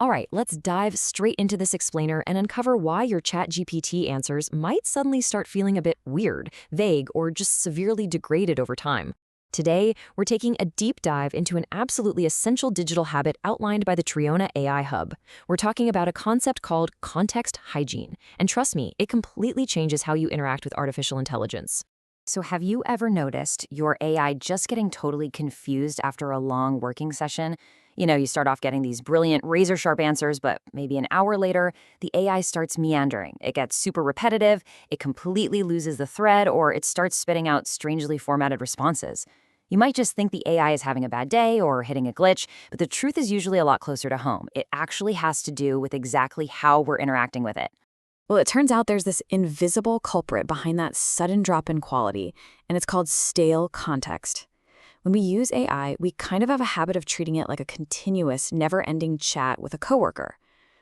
All right, let's dive straight into this explainer and uncover why your ChatGPT answers might suddenly start feeling a bit weird, vague, or just severely degraded over time. Today, we're taking a deep dive into an absolutely essential digital habit outlined by the Troiana AI Hub. We're talking about a concept called context hygiene. And trust me, it completely changes how you interact with artificial intelligence. So have you ever noticed your AI just getting totally confused after a long working session? You start off getting these brilliant razor-sharp answers, but maybe an hour later, the AI starts meandering. It gets super repetitive, it completely loses the thread, or it starts spitting out strangely formatted responses. You might just think the AI is having a bad day or hitting a glitch, but the truth is usually a lot closer to home. It actually has to do with exactly how we're interacting with it. Well, it turns out there's this invisible culprit behind that sudden drop in quality, and it's called stale context. When we use AI, we kind of have a habit of treating it like a continuous, never-ending chat with a coworker.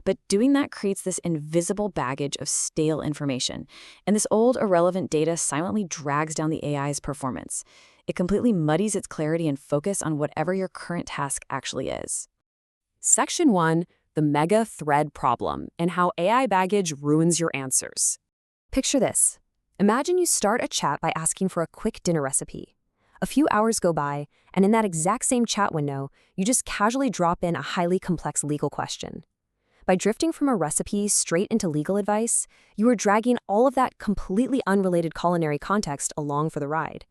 But doing that creates this invisible baggage of stale information, and this old, irrelevant data silently drags down the AI's performance. It completely muddies its clarity and focus on whatever your current task actually is. Section 1, the mega thread problem, and how AI baggage ruins your answers. Picture this. Imagine you start a chat by asking for a quick dinner recipe. A few hours go by, and in that exact same chat window, you just casually drop in a highly complex legal question. By drifting from a recipe straight into legal advice, you are dragging all of that completely unrelated culinary context along for the ride.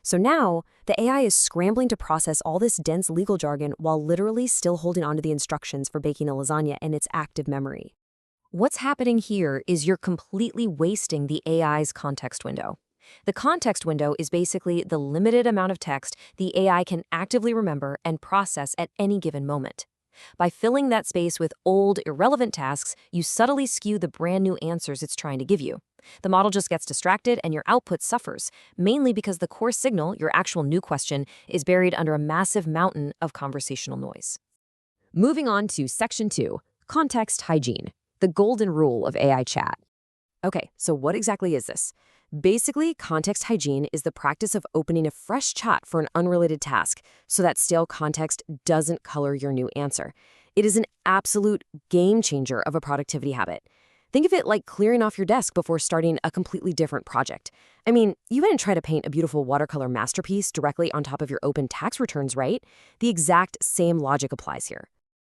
So now, the AI is scrambling to process all this dense legal jargon while literally still holding onto the instructions for baking a lasagna in its active memory. What's happening here is you're completely wasting the AI's context window. The context window is basically the limited amount of text the AI can actively remember and process at any given moment. By filling that space with old, irrelevant tasks, you subtly skew the brand new answers it's trying to give you. The model just gets distracted and your output suffers, mainly because the core signal, your actual new question, is buried under a massive mountain of conversational noise. Moving on to Section 2, Context Hygiene, the golden rule of AI chat. Okay, so what exactly is this? Basically, context hygiene is the practice of opening a fresh chat for an unrelated task so that stale context doesn't color your new answer. It is an absolute game changer of a productivity habit. Think of it like clearing off your desk before starting a completely different project. I mean, you wouldn't try to paint a beautiful watercolor masterpiece directly on top of your open tax returns, right? The exact same logic applies here.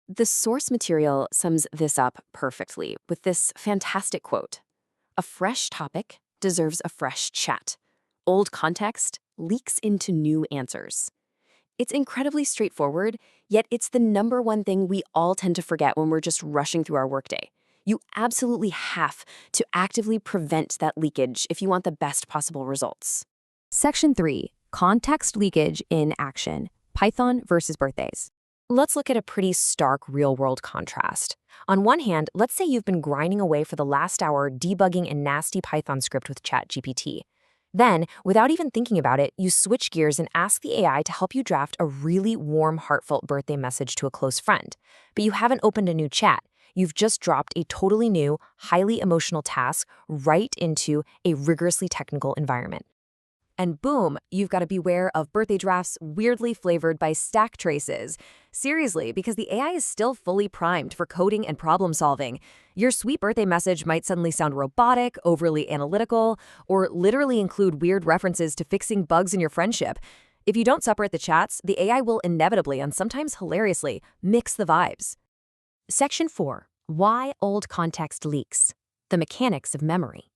The source material sums this up perfectly with this fantastic quote. A fresh topic deserves a fresh chat. Old context leaks into new answers. It's incredibly straightforward, yet it's the number one thing we all tend to forget when we're just rushing through our workday. You absolutely have to actively prevent that leakage if you want the best possible results. Section 3, Context Leakage in Action, Python versus Birthdays. Let's look at a pretty stark real-world contrast. On one hand, let's say you've been grinding away for the last hour debugging a nasty Python script with ChatGPT. Then, without even thinking about it, you switch gears and ask the AI to help you draft a really warm, heartfelt birthday message to a close friend. But you haven't opened a new chat. You've just dropped a totally new, highly emotional task right into a rigorously technical environment. And boom, you've got to beware of birthday drafts weirdly flavored by stack traces. Seriously, because the AI is still fully primed for coding and problem solving. Your sweet birthday message might suddenly sound robotic, overly analytical, or literally include weird references to fixing bugs in your friendship. If you don't separate the chats, the AI will inevitably, and sometimes hilariously, mix the vibes. Section 4, Why Old Context Leaks, the Mechanics of Memory.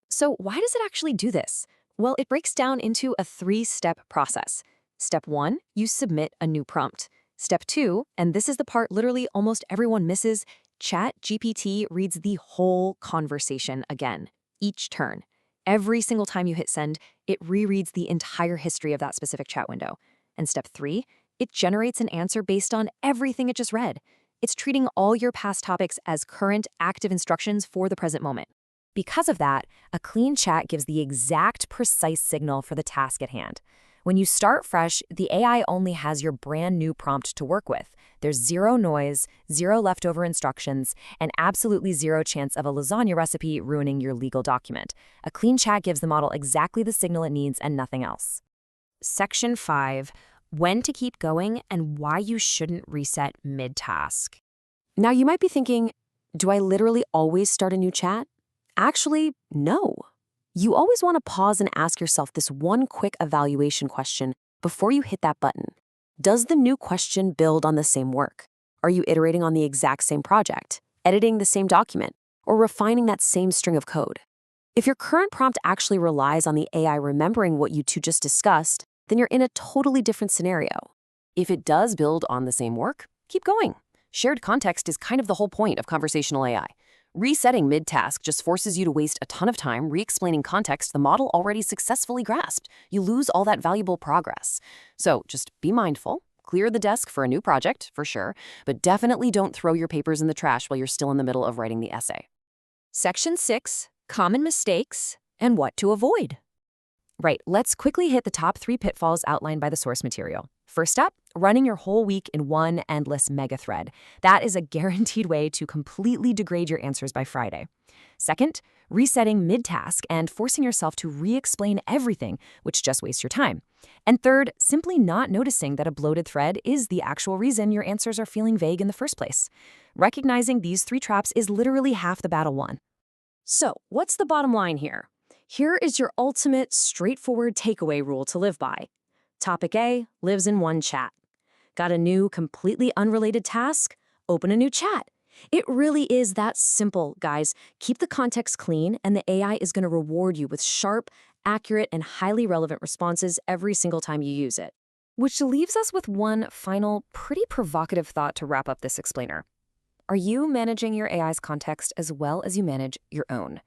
So why does it actually do this? Well, it breaks down into a 3-step process. Step 1, you submit a new prompt. Step 2, and this is the part literally almost everyone misses, ChatGPT reads the whole conversation again, each turn. Every single time you hit send, it rereads the entire history of that specific chat window. And step 3, it generates an answer based on everything it just read. It's treating all your past topics as current, active instructions for the present moment. Because of that, a clean chat gives the exact, precise signal for the task at hand. When you start fresh, the AI only has your brand new prompt to work with. There's zero noise, zero leftover instructions, and absolutely zero chance of a lasagna recipe ruining your legal document. A clean chat gives the model exactly the signal it needs and nothing else. Section 5, When to keep going and why you shouldn't reset mid-task. Now, you might be thinking, do I literally always start a new chat? Actually, no. You always want to pause and ask yourself this one quick evaluation question before you hit that button. Does the new question build on the same work? Are you iterating on the exact same project, editing the same document, or refining that same string of code? If your current prompt actually relies on the AI remembering what you two just discussed, then you're in a totally different scenario. If it does build on the same work, keep going. Shared context is kind of the whole point of conversational AI. Resetting mid-task just forces you to waste a ton of time re-explaining context the model already successfully grasped. You lose all that valuable progress. So just be mindful, clear the desk for a new project, for sure, but definitely don't throw your papers in the trash while you're still in the middle of writing the essay. Section 6, Common Mistakes and What to Avoid. Right, let's quickly hit the top 3 pitfalls outlined by the source material. First up, running your whole week in one endless mega thread. That is a guaranteed way to completely degrade your answers by Friday. Second, resetting mid-task and forcing yourself to re-explain everything, which just wastes your time. And third, simply not noticing that a bloated thread is the actual reason your answers are feeling vague in the first place. Recognizing these 3 traps is literally half the battle won. So, what's the bottom line here? Here is your ultimate straightforward takeaway rule to live by. Topic A lives in one chat. Got a new, completely unrelated task? Open a new chat. It really is that simple, guys. Keep the context clean, and the AI is going to reward you with sharp, accurate, and highly relevant responses every single time you use it. Which leaves us with one final, pretty provocative thought to wrap up this explainer. Are you managing your AI's context as well as you manage your own?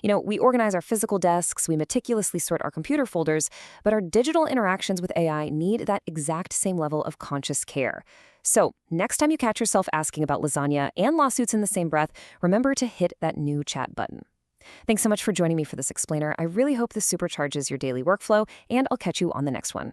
We organize our physical desks, we meticulously sort our computer folders, but our digital interactions with AI need that exact same level of conscious care. So, next time you catch yourself asking about lasagna and lawsuits in the same breath, remember to hit that new chat button. Thanks so much for joining me for this explainer. I really hope this supercharges your daily workflow, and I'll catch you on the next one.